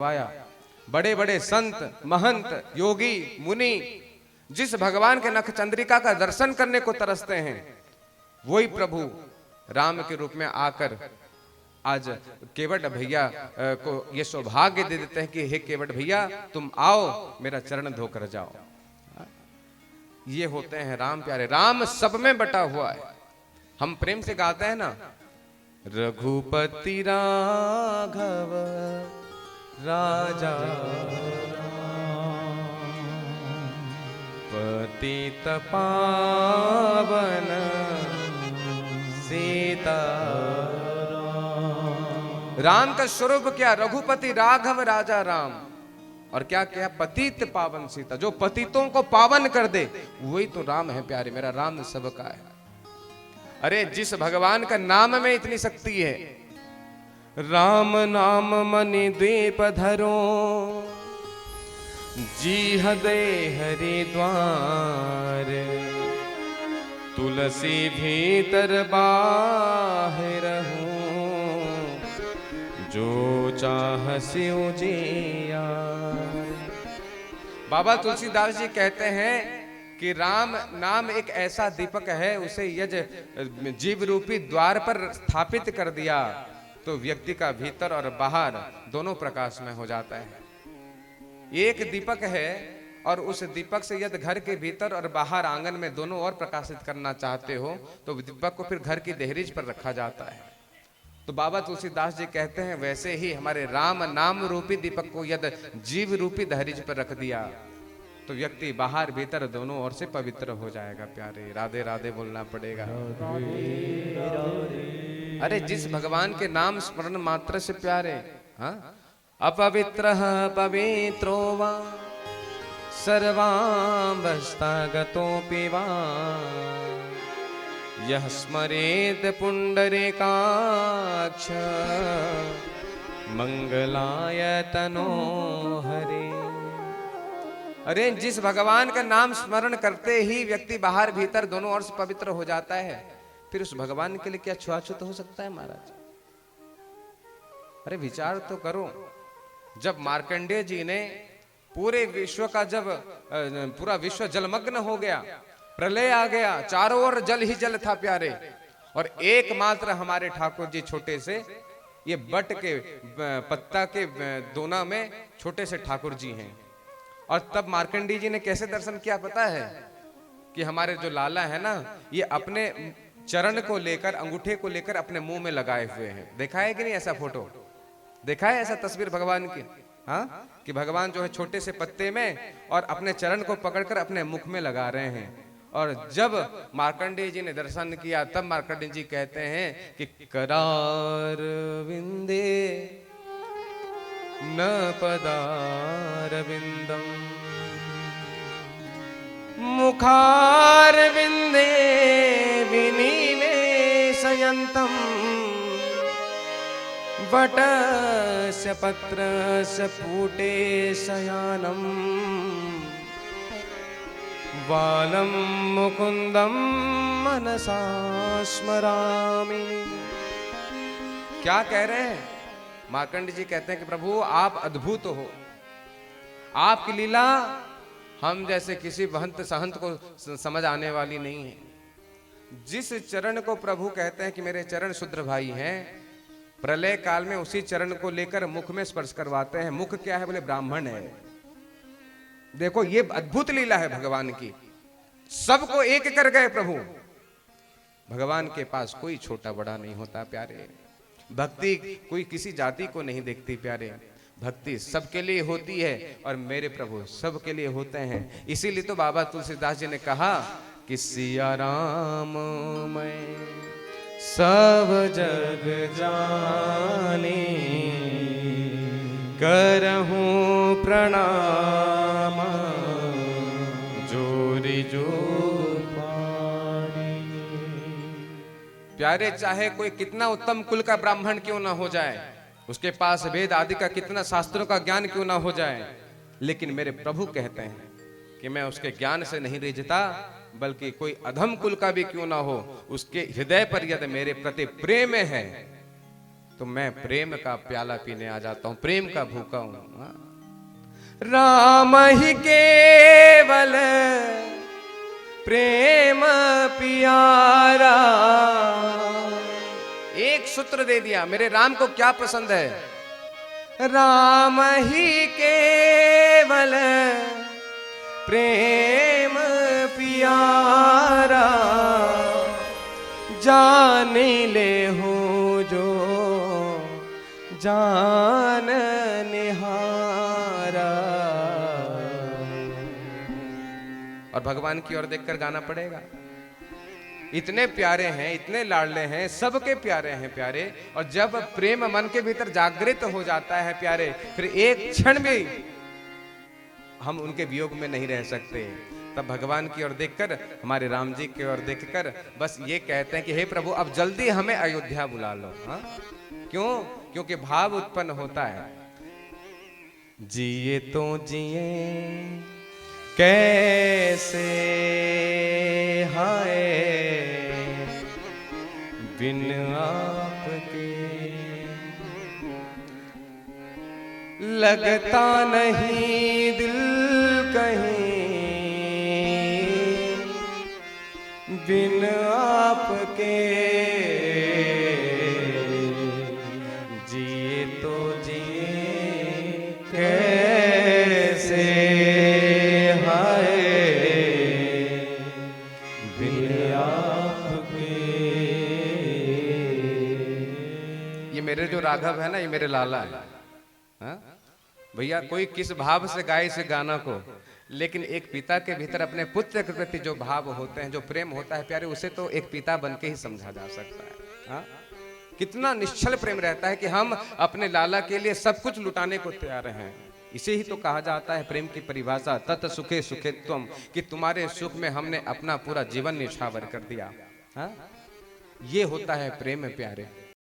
Via. बड़े बड़े संत महंत योगी मुनि जिस भगवान के नख चंद्रिका का दर्शन करने को तरसते हैं, वही प्रभु राम के रूप में आकर आज केवट भैया को ये सौभाग्य दे देते हैं कि हे केवट भैया तुम आओ, मेरा चरण धोकर जाओ। ये होते हैं राम प्यारे। राम सब में बटा हुआ है। हम प्रेम से गाते हैं ना, रघुपति राघव राजा पतित पावन सीता। राम का स्वरूप क्या? रघुपति राघव राजा राम। और क्या क्या? पतित पावन सीता। जो पतितों को पावन कर दे वही तो राम है प्यारे। मेरा राम सबका है। अरे जिस भगवान का नाम में इतनी शक्ति है, राम नाम मनि द्वीप धरो जी हृदय हरिद्वार। तुलसी भीतर बाहर हूँ, जो चाह सिउ जिया। बाबा तुलसीदास जी कहते हैं कि राम नाम एक ऐसा दीपक है, उसे यज जीव रूपी द्वार पर स्थापित कर दिया तो व्यक्ति का भीतर और बाहर दोनों प्रकाश में हो जाता है। एक दीपक है और उस दीपक से यदि घर के भीतर और बाहर आंगन में दोनों और प्रकाशित करना चाहते हो तो दीपक को फिर घर की दहलीज पर रखा जाता है। तो बाबा तुलसीदास जी कहते हैं वैसे ही हमारे राम नाम रूपी दीपक को यदि जीव रूपी दहलीज पर रख दिया तो व्यक्ति बाहर भीतर दोनों ओर से पवित्र हो जाएगा प्यारे। राधे राधे बोलना पड़ेगा। अरे जिस भगवान के नाम स्मरण मात्र से प्यारे, हाँ, अपवित्र पवित्रो वा सर्वावस्थागतोऽपि वा यः स्मरेत् पुण्डरीकाक्ष मंगलाय तनो हरे। अरे जिस भगवान का नाम स्मरण करते ही व्यक्ति बाहर भीतर दोनों ओर से पवित्र हो जाता है, फिर उस भगवान के लिए क्या छुआछूत हो सकता है महाराज? अरे विचार तो करो। जब मार्कंडेय जी ने पूरे विश्व का, जब पूरा विश्व जलमग्न हो गया, प्रलय आ गया, चारों ओर जल ही जल था प्यारे, और एकमात्र हमारे ठाकुर जी छोटे से ये बट के पत्ता के दोना में छोटे से ठाकुर जी हैं। और तब मार्कंडेय जी ने कैसे दर्शन किया पता है? कि हमारे जो लाला है ना, ये अपने चरण को लेकर, अंगूठे को लेकर अपने मुंह में लगाए हुए हैं। देखा है कि नहीं ऐसा फोटो? देखा है ऐसा तस्वीर भगवान की? हाँ, कि भगवान जो है छोटे से पत्ते में और अपने चरण को पकड़कर अपने मुख में लगा रहे हैं। और जब मार्कंडेय जी ने दर्शन किया तब मार्कंडेय जी कहते हैं कि करार विंदे न पदार विंदम मुखार विंदे विनीले सयंतम वटस्य पत्रस्य पूटे शयानम वालम मुकुंदम मनसा स्मरामि। क्या कह रहे हैं? मार्कंडेय जी कहते हैं कि प्रभु आप अद्भुत हो, आपकी लीला हम जैसे किसी महंत सहंत को समझ आने वाली नहीं है। जिस चरण को प्रभु कहते हैं कि मेरे चरण शूद्र भाई हैं, प्रलय काल में उसी चरण को लेकर मुख में स्पर्श करवाते हैं। मुख क्या है? बोले ब्राह्मण है। देखो ये अद्भुत लीला है भगवान की। सबको एक कर गए प्रभु। भगवान के पास कोई छोटा बड़ा नहीं होता प्यारे। भक्ति कोई किसी जाति को नहीं देखती प्यारे। भक्ति सबके लिए होती है और मेरे प्रभु सबके लिए होते हैं। इसीलिए तो बाबा तुलसीदास जी ने कहा कि सिया राम मैं सब जग जाने करहूं प्रणाम जोरी जो प्यारे। चाहे कोई कितना उत्तम कुल का ब्राह्मण क्यों ना हो जाए, उसके पास वेद आदि का कितना शास्त्रों का ज्ञान क्यों ना हो जाए, लेकिन मेरे प्रभु कहते हैं कि मैं उसके ज्ञान से नहीं रिझता, बल्कि कोई अधम कुल का भी क्यों ना हो, उसके हृदय पर यदि मेरे प्रति प्रेम है तो मैं प्रेम का प्याला पीने आ जाता हूं, प्रेम का भूखा हूं। राम ही केवल प्रेम प्यारा। एक सूत्र दे दिया, मेरे राम को क्या पसंद है? राम ही केवल प्रेम प्यारा, जान ले हो जो जान निहारा। और भगवान की ओर देखकर गाना पड़ेगा। इतने प्यारे हैं, इतने लाडले हैं, सबके प्यारे हैं प्यारे। और जब प्रेम मन के भीतर जागृत हो जाता है प्यारे, फिर एक क्षण भी हम उनके वियोग में नहीं रह सकते। तब भगवान की ओर देखकर, हमारे राम जी की ओर देखकर बस ये कहते हैं कि हे प्रभु अब जल्दी हमें अयोध्या बुला लो। हाँ, क्यों? क्योंकि भाव उत्पन्न होता है, जिए तो जिए कैसे हाय बिन आपके, लगता नहीं दिल कहीं बिन आपके, जिए तो जिए कैसे हाय बिन आपके। ये मेरे जो राघव है ना, ये मेरे लाला है। हाँ? भैया कोई किस भाव से गाए इस गाना को, लेकिन एक पिता के भीतर अपने पुत्र के प्रति जो भाव होते हैं, जो प्रेम होता है प्यारे, उसे तो एक पिता बन के ही समझा जा सकता है। हाँ? कितना निश्चल प्रेम रहता है कि हम अपने लाला के लिए सब कुछ लुटाने को तैयार हैं। इसे ही तो कहा जाता है प्रेम की परिभाषा, तत् सुखे सुखे त्वम, कि तुम्हारे सुख में हमने अपना पूरा जीवन निछावर कर दिया। हाँ? ये होता है प्रेम प्यारे।